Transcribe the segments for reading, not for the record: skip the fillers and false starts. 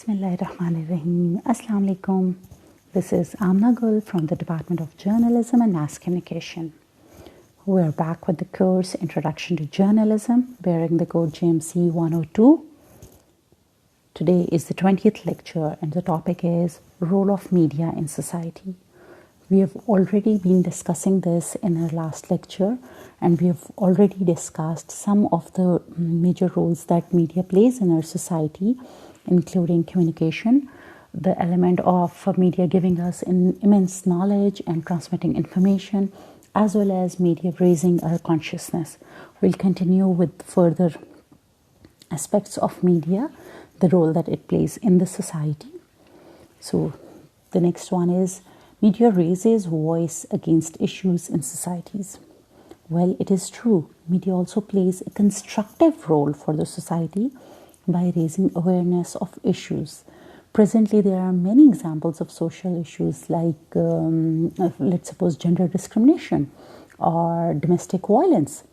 Bismillahirrahmanirrahim. Assalamu alaikum. This is Amna Gul from the Department of Journalism and Mass Communication. We are back with the course Introduction to Journalism, bearing the code JMC 102. Today is the 20th lecture and the topic is Role of Media in Society. We have already been discussing this in our last lecture, and we have already discussed some of the major roles that media plays in our society, including communication, the element of media giving us immense knowledge and transmitting information, as well as media raising our consciousness. We'll continue with further aspects of media, the role that it plays in the society. So the next one is media raises voice against issues in societies. Well, it is true. Media also plays a constructive role for the society by raising awareness of issues. Presently, there are many examples of social issues like, let's suppose, gender discrimination or domestic violence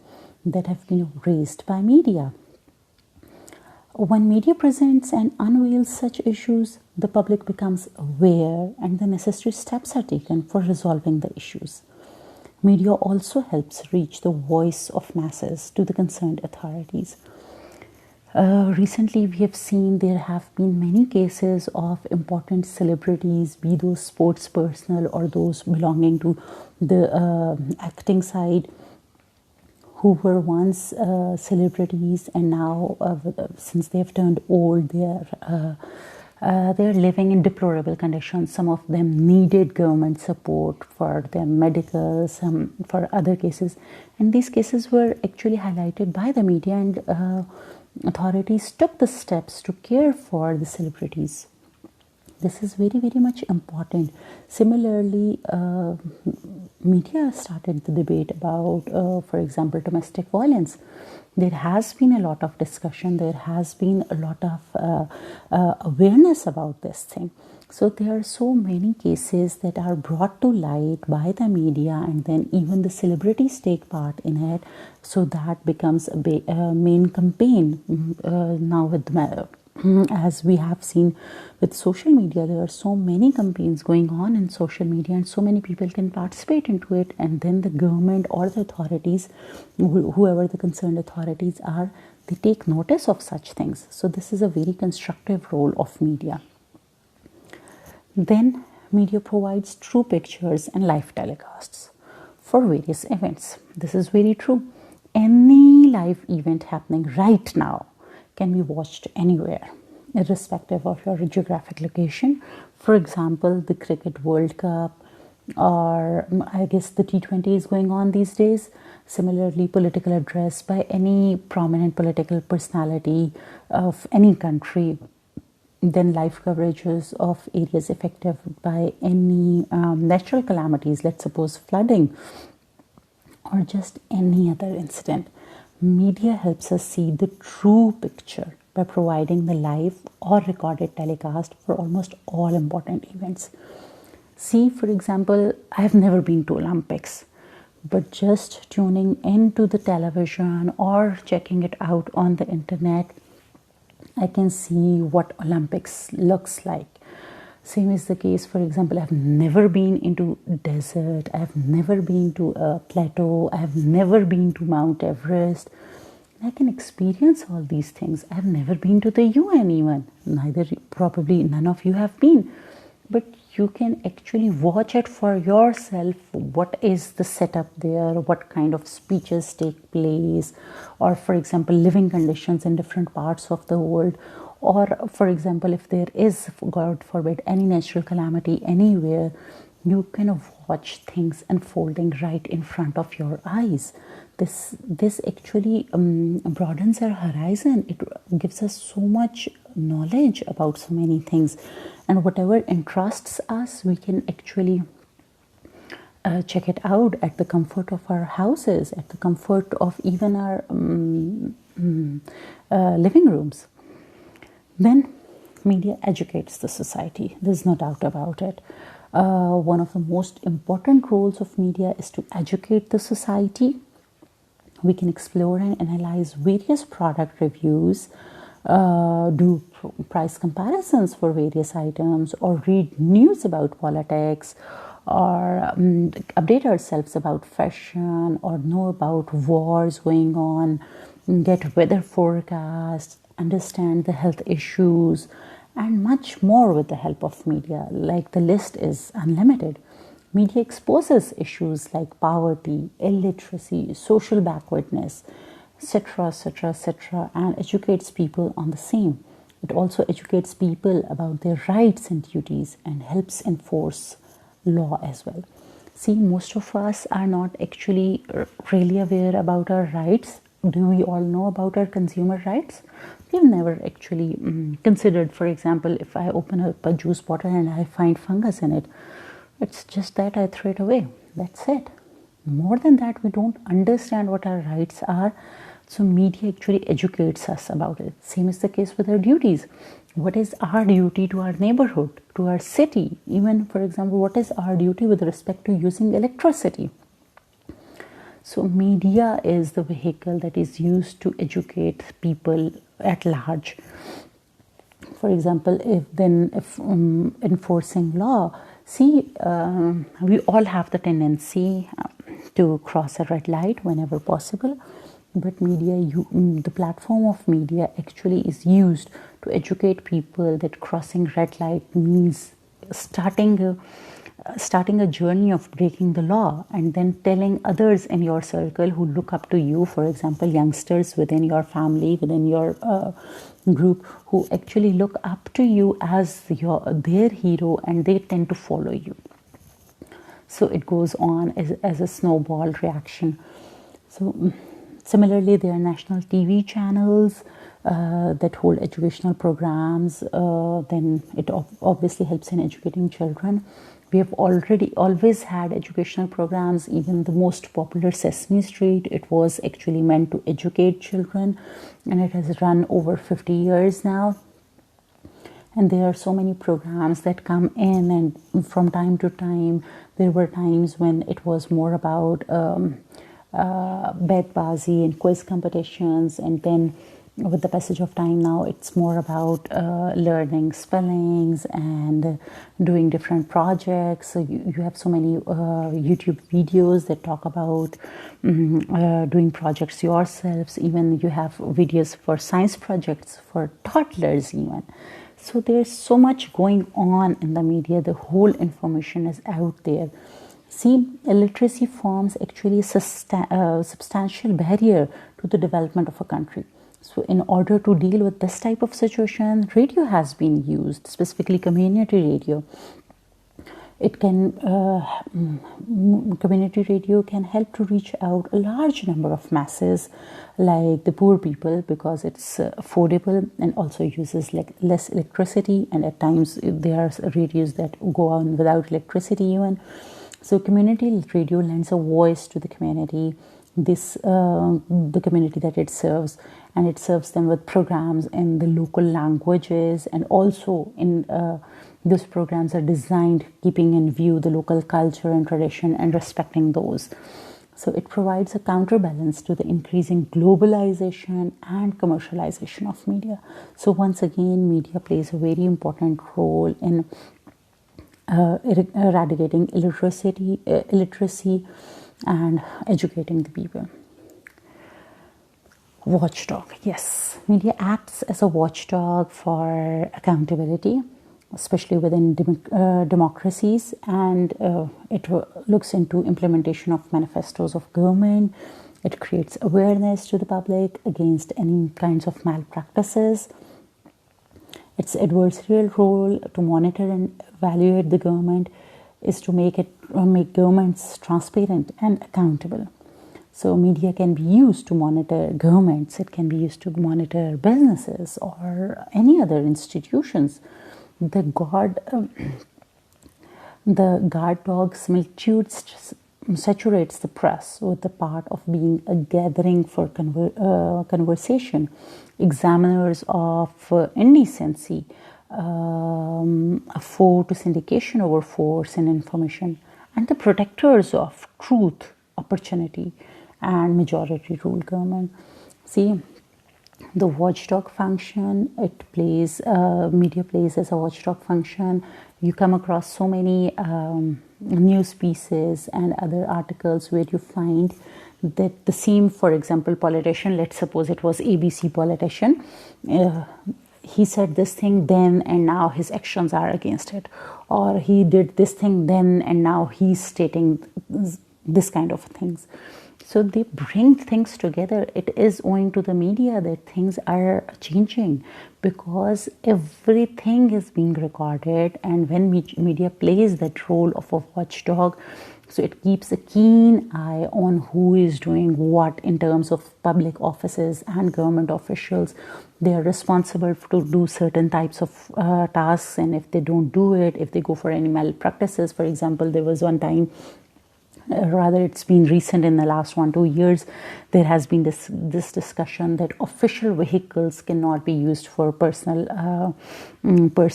that have been raised by media. When media presents and unveils such issues, the public becomes aware and the necessary steps are taken for resolving the issues. Media also helps reach the voice of masses to the concerned authorities. Recently, we have seen there have been many cases of important celebrities, be those sports personnel or those belonging to the acting side, who were once celebrities and now, since they have turned old, they're living in deplorable conditions. Some of them needed government support for their medical, some for other cases. And these cases were actually highlighted by the media, and authorities took the steps to care for the celebrities. This is very, very much important. Similarly, media started the debate about, for example, domestic violence. There has been a lot of discussion. There has been a lot of awareness about this thing. So there are so many cases that are brought to light by the media, and then even the celebrities take part in it. So that becomes a main campaign now with as we have seen with social media. There are so many campaigns going on in social media, and so many people can participate into it, and then the government or the authorities, whoever the concerned authorities are, they take notice of such things. So this is a very constructive role of media. Then media provides true pictures and live telecasts for various events. This is very true. Any live event happening right now can be watched anywhere, irrespective of your geographic location. For example, the Cricket World Cup, or I guess the T20 is going on these days. Similarly, political address by any prominent political personality of any country. Then live coverages of areas affected by any natural calamities, let's suppose flooding, or just any other incident. Media helps us see the true picture by providing the live or recorded telecast for almost all important events. See, for example, I have never been to Olympics, but just tuning into the television or checking it out on the internet, I can see what Olympics looks like. Same is the case, for example, I've never been into desert, I've never been to a plateau, I've never been to Mount Everest. I can experience all these things. I've never been to the UN even. Probably none of you have been. But you can actually watch it for yourself. What is the setup there? What kind of speeches take place? Or, for example, living conditions in different parts of the world. Or, for example, if there is, God forbid, any natural calamity anywhere, you kind of watch things unfolding right in front of your eyes. This actually broadens our horizon. It gives us so much knowledge about so many things, and whatever interests us, we can actually check it out at the comfort of our houses, at the comfort of even our living rooms. Then media educates the society. There's no doubt about it. One of the most important roles of media is to educate the society. We can explore and analyze various product reviews, do price comparisons for various items, or read news about politics, or update ourselves about fashion, or know about wars going on, get weather forecasts, understand the health issues, and much more with the help of media. Like, the list is unlimited. Media exposes issues like poverty, illiteracy, social backwardness, etc., etc., etc., and educates people on the same. It also educates people about their rights and duties and helps enforce law as well. See, most of us are not actually really aware about our rights. Do we all know about our consumer rights? We've never actually considered, for example, if I open up a juice bottle and I find fungus in it, it's just that I throw it away. That's it. More than that, we don't understand what our rights are. So media actually educates us about it. Same is the case with our duties. What is our duty to our neighborhood, to our city? Even, for example, what is our duty with respect to using electricity? So media is the vehicle that is used to educate people at large. For example, if enforcing law, see, we all have the tendency to cross a red light whenever possible. But media, the platform of media actually is used to educate people that crossing red light means starting a journey of breaking the law, and then telling others in your circle who look up to you, for example, youngsters within your family, within your group, who actually look up to you as their hero, and they tend to follow you. So it goes on as a snowball reaction. So similarly, there are national TV channels that hold educational programs. Then it obviously helps in educating children. We have always had educational programs. Even the most popular Sesame Street, it was actually meant to educate children, and it has run over 50 years now. And there are so many programs that come in, and from time to time, there were times when it was more about bedbazi and quiz competitions, and then with the passage of time now, it's more about learning spellings and doing different projects. So you have so many YouTube videos that talk about doing projects yourselves. Even you have videos for science projects for toddlers even. So there's so much going on in the media. The whole information is out there. See, illiteracy forms actually a substantial barrier to the development of a country. So in order to deal with this type of situation, radio has been used, specifically community radio. It can, community radio can help to reach out a large number of masses, like the poor people, because it's affordable and also uses less electricity. And at times there are radios that go on without electricity even. So community radio lends a voice to the community, the community that it serves, and it serves them with programs in the local languages, and also in those programs are designed keeping in view the local culture and tradition and respecting those. So it provides a counterbalance to the increasing globalization and commercialization of media. So once again, media plays a very important role in eradicating illiteracy and educating the people. Watchdog. Yes, media acts as a watchdog for accountability, especially within democracies, and it looks into implementation of manifestos of government. It creates awareness to the public against any kinds of malpractices. Its adversarial role to monitor and evaluate the government is to make governments transparent and accountable. So media can be used to monitor governments. It can be used to monitor businesses or any other institutions. The guard dog similitude saturates the press with the part of being a gathering for conversation, examiners of indecency, a foe to syndication over force and information, and the protectors of truth, opportunity, and majority rule government. See, The watchdog function, media plays as a watchdog function. You come across so many news pieces and other articles where you find that the same, for example, politician, let's suppose it was ABC politician, he said this thing then and now his actions are against it, or he did this thing then and now he's stating this kind of things. So they bring things together. It is owing to the media that things are changing, because everything is being recorded, and when media plays that role of a watchdog, so it keeps a keen eye on who is doing what in terms of public offices and government officials. They are responsible to do certain types of tasks, and if they don't do it, if they go for any malpractices, for example, there was one time, rather it's been recent in the last 1-2 years, there has been this discussion that official vehicles cannot be used for personal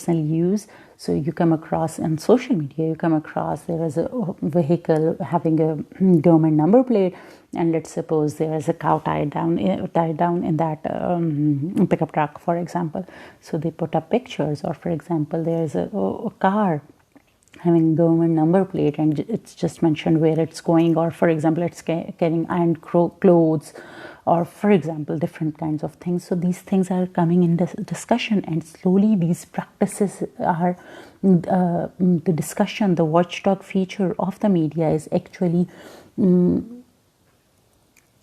use. So you come across in social media, you come across there is a vehicle having a government number plate, and let's suppose there is a cow tied down in that pickup truck, for example. So they put up pictures, or for example, there is a car having government number plate and it's just mentioned where it's going, or for example it's carrying ironed clothes, or for example different kinds of things. So these things are coming in this discussion, and slowly these practices are the discussion. The watchdog feature of the media is actually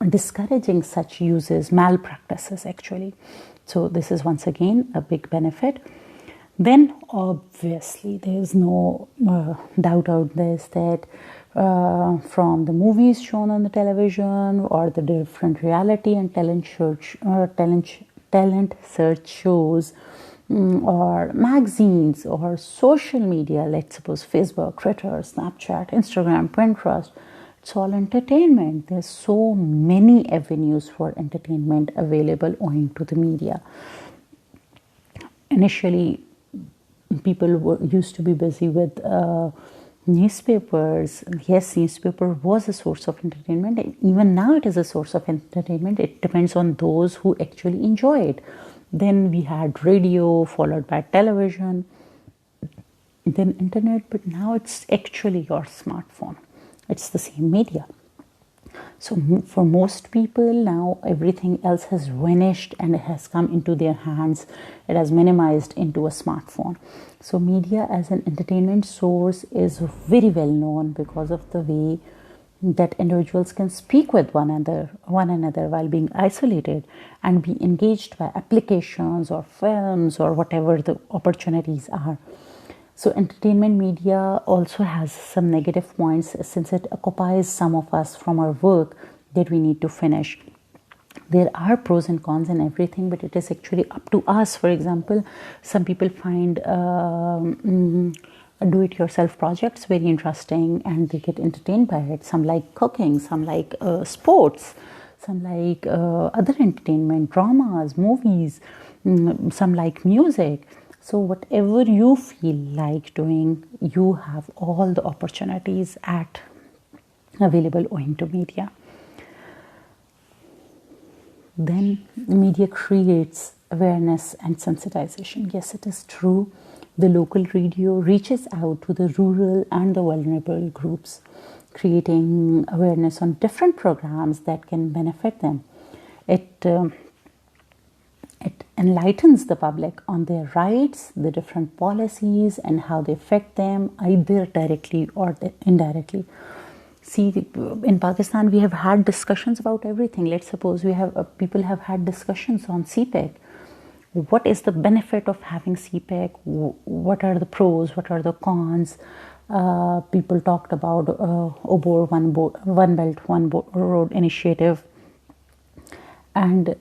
discouraging such uses, malpractices actually. So this is once again a big benefit. Then obviously there is no doubt out this that from the movies shown on the television, or the different reality and talent search shows, or magazines, or social media, let's suppose Facebook, Twitter, Snapchat, Instagram, Pinterest, it's all entertainment. There's so many avenues for entertainment available owing to the media. Initially, people used to be busy with newspapers. Yes, newspaper was a source of entertainment. Even now it is a source of entertainment. It depends on those who actually enjoy it. Then we had radio, followed by television, then internet, but now it's actually your smartphone. It's the same media. So for most people now, everything else has vanished and it has come into their hands. It has minimized into a smartphone. So media as an entertainment source is very well known because of the way that individuals can speak with one another while being isolated, and be engaged by applications or films or whatever the opportunities are. So entertainment media also has some negative points, since it occupies some of us from our work that we need to finish. There are pros and cons in everything, but it is actually up to us. For example, some people find do-it-yourself projects very interesting and they get entertained by it. Some like cooking, some like sports, some like other entertainment, dramas, movies, some like music. So whatever you feel like doing, you have all the opportunities available owing to media. Then media creates awareness and sensitization. Yes, it is true. The local radio reaches out to the rural and the vulnerable groups, creating awareness on different programs that can benefit them. It enlightens the public on their rights, the different policies, and how they affect them, either directly or indirectly. See, in Pakistan, we have had discussions about everything. Let's suppose people have had discussions on CPEC. What is the benefit of having CPEC? What are the pros? What are the cons? People talked about OBOR, One Belt, One Road initiative. And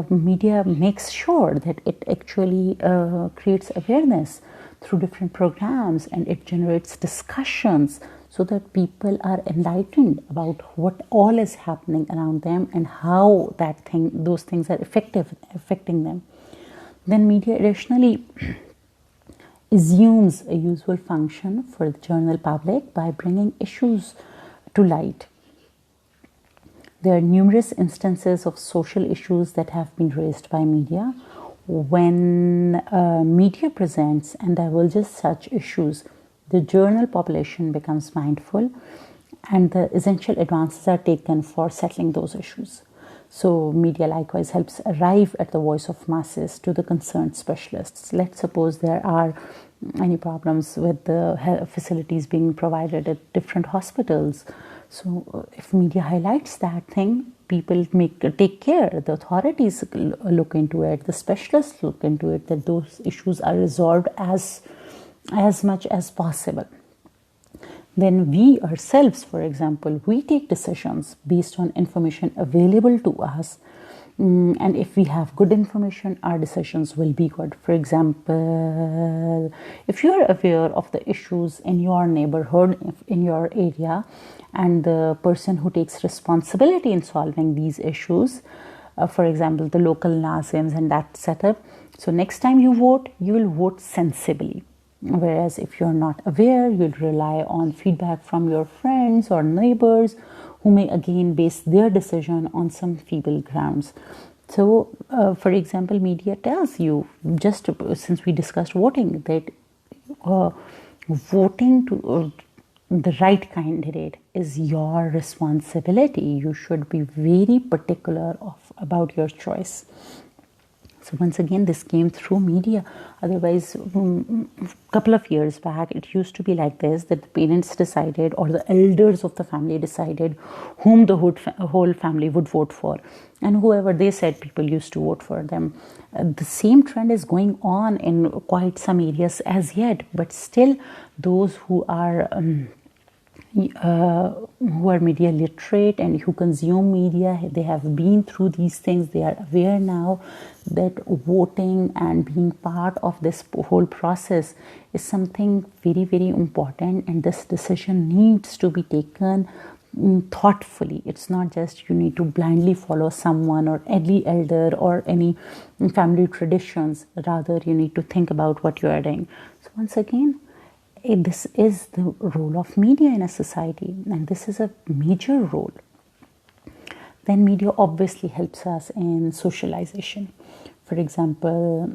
media makes sure that it actually creates awareness through different programs, and it generates discussions so that people are enlightened about what all is happening around them and how those things are affecting them. Then media additionally assumes a useful function for the general public by bringing issues to light. There are numerous instances of social issues that have been raised by media. When media presents and divulges such issues, the general population becomes mindful and the essential advances are taken for settling those issues. So media likewise helps arrive at the voice of masses to the concerned specialists. Let's suppose there are any problems with the health facilities being provided at different hospitals. So if media highlights that thing, people take care, the authorities look into it, the specialists look into it, that those issues are resolved as much as possible. Then we ourselves, for example, we take decisions based on information available to us. And if we have good information, our decisions will be good. For example, if you are aware of the issues in your neighborhood, in your area, and the person who takes responsibility in solving these issues, for example, the local Nazims and that setup, so next time you vote, you will vote sensibly. Whereas if you're not aware, you'll rely on feedback from your friends or neighbors who may again base their decision on some feeble grounds. So, for example, media tells you, just since we discussed voting, that voting to the right candidate is your responsibility. You should be very particular about your choice. So once again, this came through media. Otherwise, a couple of years back, it used to be like this, that the parents decided or the elders of the family decided whom the whole family would vote for. And whoever they said, people used to vote for them. The same trend is going on in quite some areas as yet. But still, those who are media literate and who consume media, they have been through these things, they are aware now that voting and being part of this whole process is something very, very important, and this decision needs to be taken thoughtfully. It's not just you need to blindly follow someone or any elder or any family traditions. Rather, you need to think about what you are doing. So once again, this is the role of media in a society, and this is a major role. Then media obviously helps us in socialization. For example,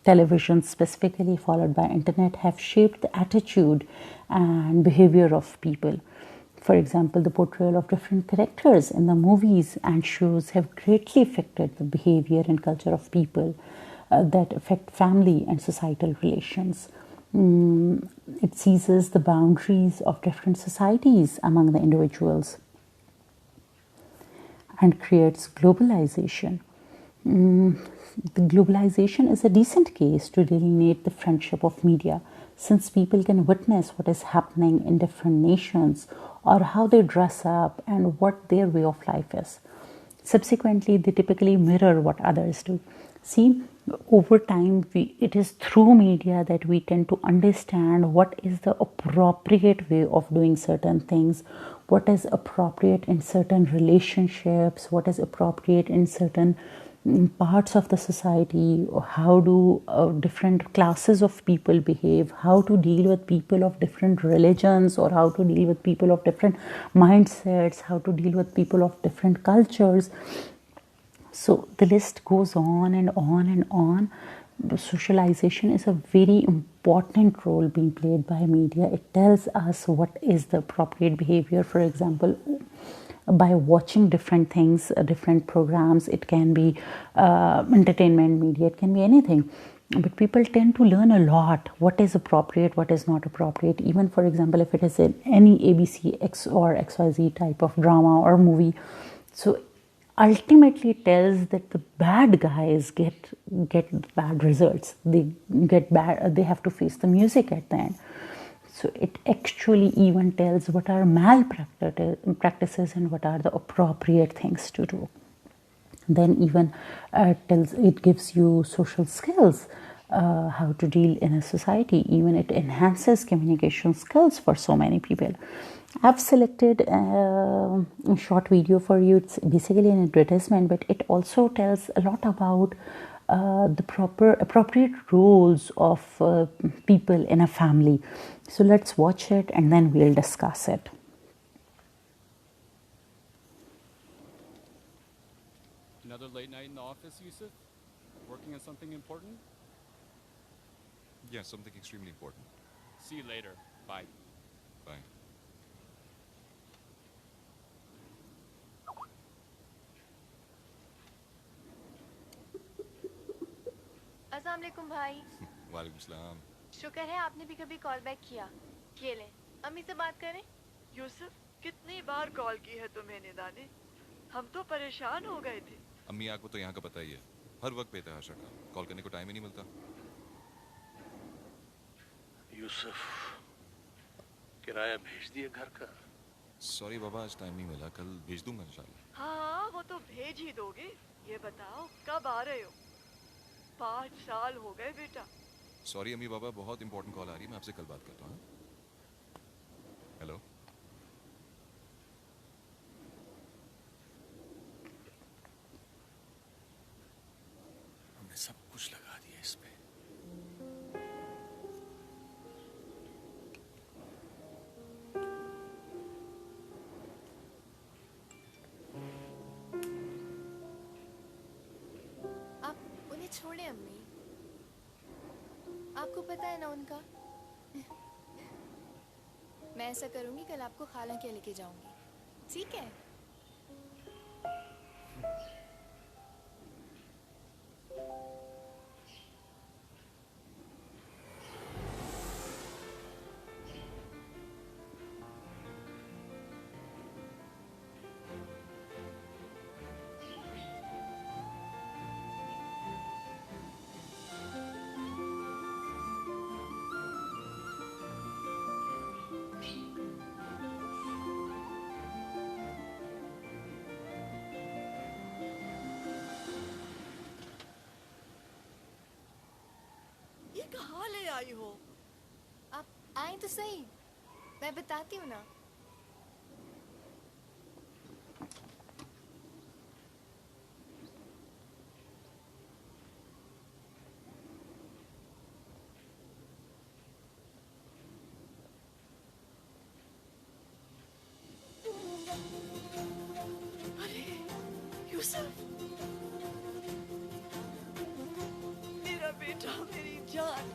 television specifically followed by internet have shaped the attitude and behavior of people. For example, the portrayal of different characters in the movies and shows have greatly affected the behavior and culture of people that affect family and societal relations. It seizes the boundaries of different societies among the individuals and creates globalization. The globalization is a decent case to delineate the friendship of media, since people can witness what is happening in different nations or how they dress up and what their way of life is. Subsequently, they typically mirror what others do. See, over time, it is through media that we tend to understand what is the appropriate way of doing certain things, what is appropriate in certain relationships, what is appropriate in certain parts of the society, how do different classes of people behave, how to deal with people of different religions, or how to deal with people of different mindsets, how to deal with people of different cultures. So the list goes on and on and on. Socialization is a very important role being played by media. It tells us what is the appropriate behavior. For example, by watching different things, different programs, it can be entertainment media, it can be anything. But people tend to learn a lot what is appropriate, what is not appropriate. Even, for example, if it is in any ABC X or XYZ type of drama or movie. So ultimately it tells that the bad guys get bad results. They have to face the music at the end. So it actually even tells what are malpractices and what are the appropriate things to do. Then even it gives you social skills, how to deal in a society. Even it enhances communication skills for so many people. I've selected a short video for you. It's basically an advertisement, but it also tells a lot about the appropriate roles of people in a family. So let's watch it and then we'll discuss it. Another late night in the office, Yusuf? Working on something important? Yeah, something extremely important. See you later. Bye. Bye. अस्सलाम वालेकुम भाई। वालेकुम सलाम। शुक्र है आपने भी कभी कॉल बैक किया। ये ले, अम्मी से बात करें। यूसुफ, कितनी बार कॉल की है तुम्हें निदा ने? हम तो परेशान हो गए थे। अम्मी आपको तो यहाँ का पता ही है, हर वक्त बेतहाशा का कॉल करने को टाइम ही नहीं मिलता। यूसुफ, किराया भेज दिए घर का? सॉरी बाबा, आज टाइम नहीं मिला, कल भेज दूंगा इंशाल्लाह। हाँ, वो तो भेज ही दोगे। ये बताओ कब आ रहे हो? 5 साल हो गए बेटा। सॉरी अम्मी बाबा, बहुत इंपॉर्टेंट कॉल आ रही है, मैं आपसे कल बात करता हूँ। हेलो। हमने सब कुछ लगा दिया इस पे। आप उन्हें छोड़े अम्मी। आपको पता है ना उनका। मैं ऐसा करूंगी, कल आपको खाला के लेके जाऊंगी, ठीक है? ये कहाँ ले आई हो? आप आए तो सही, मैं बताती हूँ ना। अरे यूसुफ, मेरा बेटा, मेरी जान,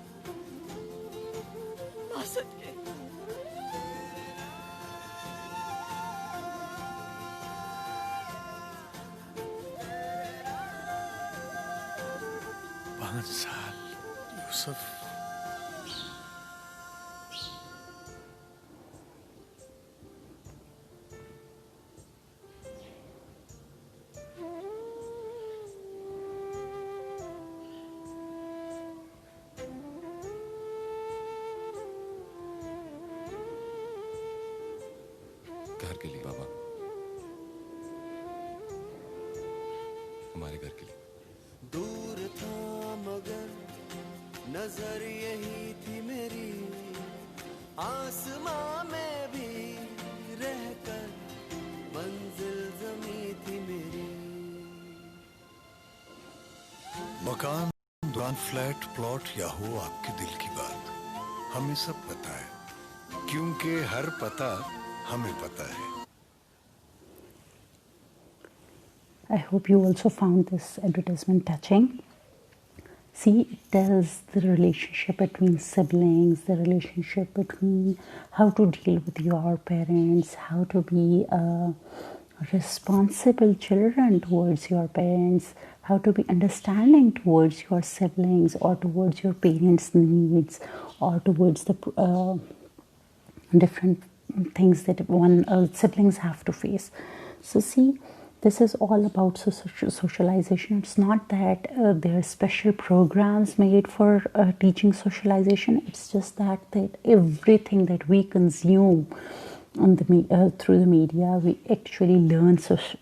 मासद के। पाँच साल यूसुफ। घर के लिए बाबा, हमारे घर के लिए। दूर था मगर नजर यही थी मेरी, आसमां में भी रहकर मंजिल जमी थी मेरी। मकान, दुकान, फ्लैट, प्लॉट या हो आपके दिल की बात, हमें सब पता है, क्योंकि हर पता हमें पता है। I hope you also found this advertisement touching. See, it tells the relationship between siblings, the relationship between how to deal with your parents, how to be responsible children towards your parents, how to be understanding towards your siblings or towards your parents' needs or towards the different things that siblings have to face. So see, this is all about socialization. It's not that there are special programs made for teaching socialization. It's just that everything that we consume on through the media, we actually learn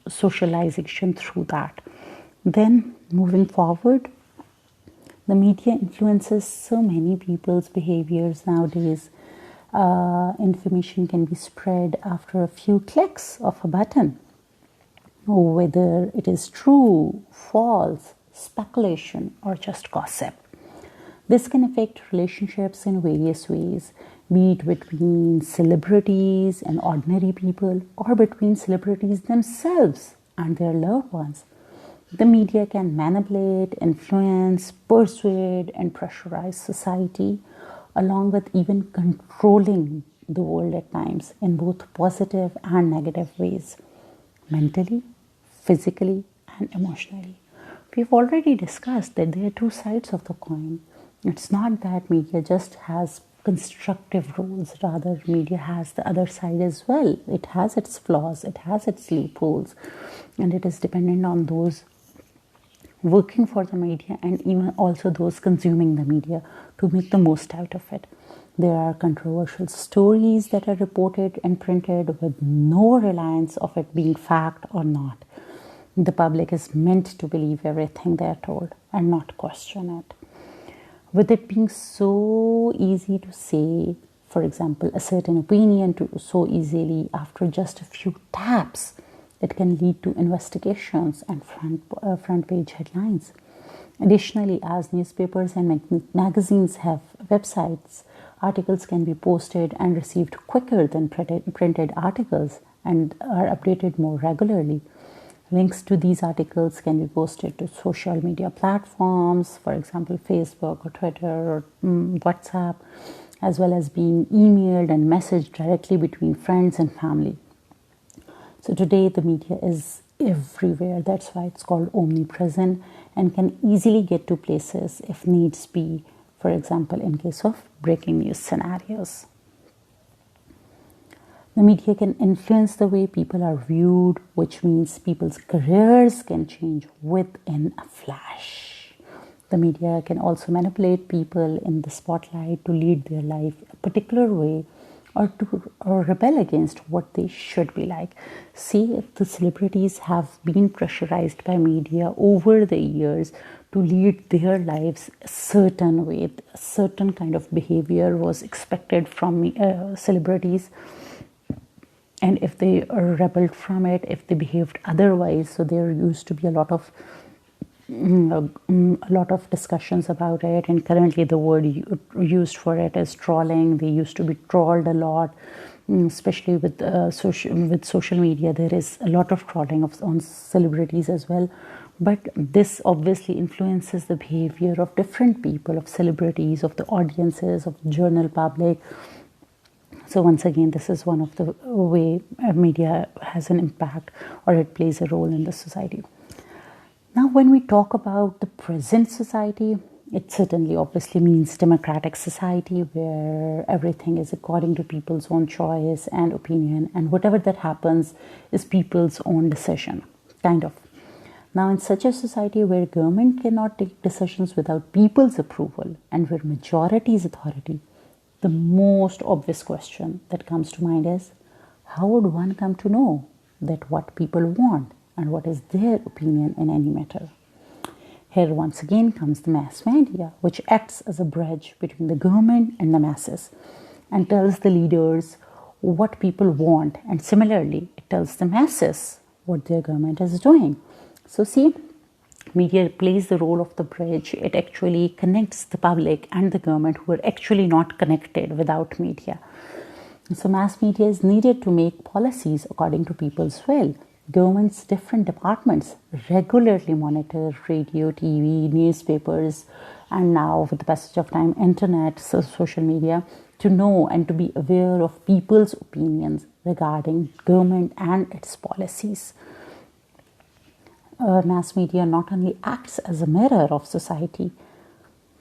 socialization through that. Then moving forward, the media influences so many people's behaviors nowadays. Information can be spread after a few clicks of a button. Whether it is true, false, speculation, or just gossip. This can affect relationships in various ways, be it between celebrities and ordinary people, or between celebrities themselves and their loved ones. The media can manipulate, influence, persuade, and pressurize society, along with even controlling the world at times in both positive and negative ways, mentally, physically, and emotionally. We've already discussed that there are two sides of the coin. It's not that media just has constructive roles, rather, media has the other side as well. It has its flaws, it has its loopholes, and it is dependent on those working for the media and even also those consuming the media to make the most out of it. There are controversial stories that are reported and printed with no reliance of it being fact or not. The public is meant to believe everything they are told and not question it. With it being so easy to say, for example, a certain opinion to so easily after just a few taps, it can lead to investigations and front page headlines. Additionally, as newspapers and magazines have websites, articles can be posted and received quicker than printed articles and are updated more regularly. Links to these articles can be posted to social media platforms, for example, Facebook or Twitter or WhatsApp, as well as being emailed and messaged directly between friends and family. So today the media is everywhere. That's why it's called omnipresent and can easily get to places if needs be, for example, in case of breaking news scenarios. The media can influence the way people are viewed, which means people's careers can change within a flash. The media can also manipulate people in the spotlight to lead their life a particular way or rebel against what they should be like. See, the celebrities have been pressurized by media over the years to lead their lives a certain way. A certain kind of behavior was expected from celebrities. And if they rebelled from it, if they behaved otherwise, so there used to be a lot of discussions about it, and currently the word used for it is trolling. They used to be trolled a lot, especially with social media. There is a lot of trolling on celebrities as well, but this obviously influences the behavior of different people, of celebrities, of the audiences, of the general public. So once again, this is one of the way media has an impact, or it plays a role in the society. Now, when we talk about the present society, it certainly obviously means democratic society where everything is according to people's own choice and opinion, and whatever that happens is people's own decision, kind of. Now, in such a society where government cannot take decisions without people's approval and where majority is authority, the most obvious question that comes to mind is, how would one come to know that what people want and what is their opinion in any matter? Here once again comes the mass media, which acts as a bridge between the government and the masses and tells the leaders what people want, and similarly it tells the masses what their government is doing. So see, media plays the role of the bridge. It actually connects the public and the government who are actually not connected without media. So mass media is needed to make policies according to people's will. Government's different departments regularly monitor radio, TV, newspapers, and now with the passage of time, internet, so social media, to know and to be aware of people's opinions regarding government and its policies. Mass media not only acts as a mirror of society,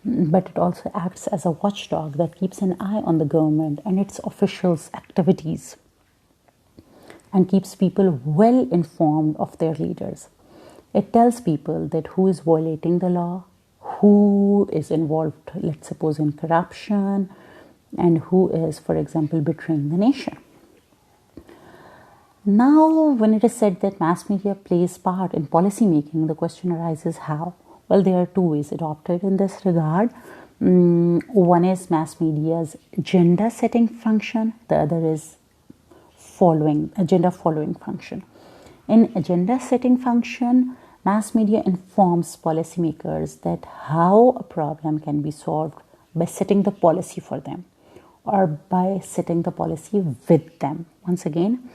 but it also acts as a watchdog that keeps an eye on the government and its officials' activities and keeps people well informed of their leaders. It tells people that who is violating the law, who is involved, let's suppose, in corruption, and who is, for example, betraying the nation. Now, when it is said that mass media plays part in policy making, the question arises how? Well, there are two ways adopted in this regard. One is mass media's agenda setting function. The other is agenda following function. In agenda setting function, mass media informs policymakers that how a problem can be solved by setting the policy for them or by setting the policy with them. Once again,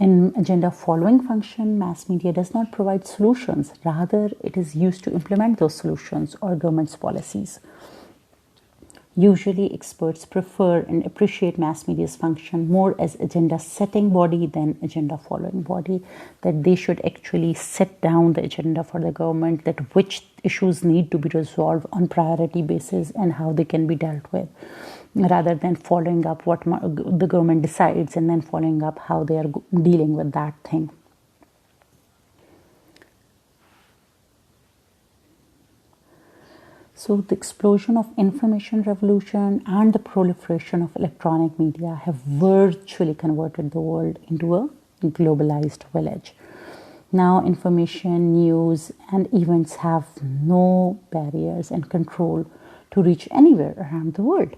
In agenda following function, mass media does not provide solutions. Rather, it is used to implement those solutions or government's policies. Usually, experts prefer and appreciate mass media's function more as agenda setting body than agenda following body, that they should actually set down the agenda for the government, that which issues need to be resolved on priority basis and how they can be dealt with, rather than following up what the government decides and then following up how they are dealing with that thing. So the explosion of information revolution and the proliferation of electronic media have virtually converted the world into a globalized village. Now information, news, and events have no barriers and control to reach anywhere around the world.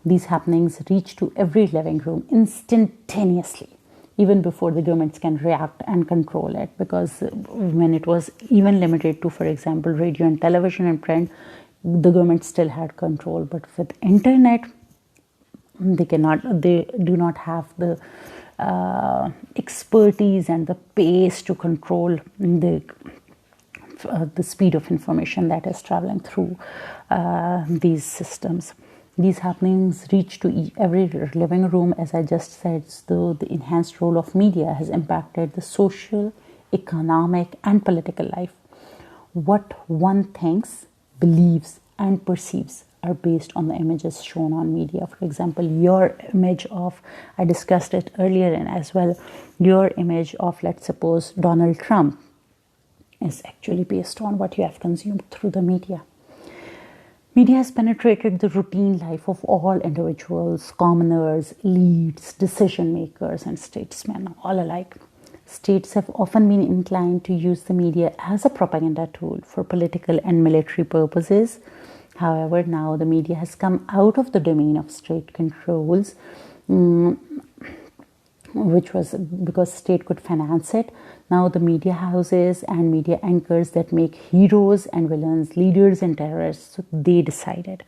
These happenings reach to every living room instantaneously, even before the governments can react and control it. Because when it was even limited to, for example, radio and television and print, the government still had control. But with internet, they do not have the expertise and the pace to control the speed of information that is traveling through these systems. These happenings reach to every living room, as I just said. So the enhanced role of media has impacted the social, economic, and political life. What one thinks, believes, and perceives are based on the images shown on media. For example, your image of, I discussed it earlier and as well, your image of, let's suppose, Donald Trump is actually based on what you have consumed through the media. Media has penetrated the routine life of all individuals, commoners, elites, decision makers, and statesmen, all alike. States have often been inclined to use the media as a propaganda tool for political and military purposes. However, now the media has come out of the domain of state controls, which was because state could finance it. Now the media houses and media anchors that make heroes and villains, leaders and terrorists, so they decided.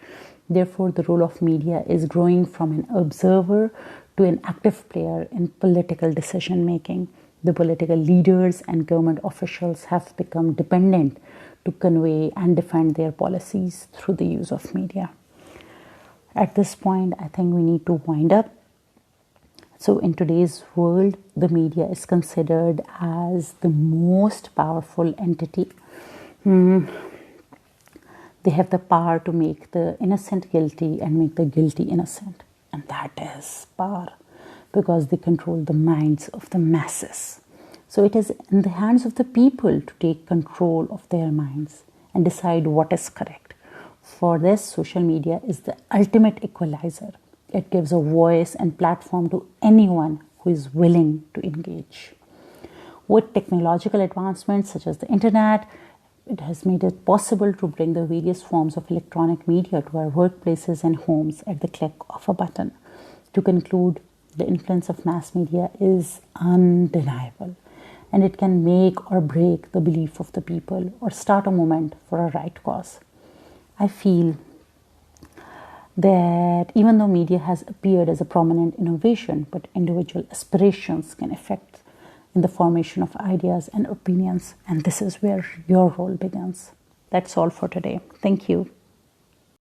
Therefore, the role of media is growing from an observer to an active player in political decision making. The political leaders and government officials have become dependent to convey and defend their policies through the use of media. At this point, I think we need to wind up. So in today's world, the media is considered as the most powerful entity. They have the power to make the innocent guilty and make the guilty innocent. And that is power, because they control the minds of the masses. So it is in the hands of the people to take control of their minds and decide what is correct. For this, social media is the ultimate equalizer. It gives a voice and platform to anyone who is willing to engage. With technological advancements such as the internet, it has made it possible to bring the various forms of electronic media to our workplaces and homes at the click of a button. To conclude, the influence of mass media is undeniable, and it can make or break the belief of the people or start a movement for a right cause. I feel that even though media has appeared as a prominent innovation, but individual aspirations can affect in the formation of ideas and opinions, and this is where your role begins. That's all for today. Thank you.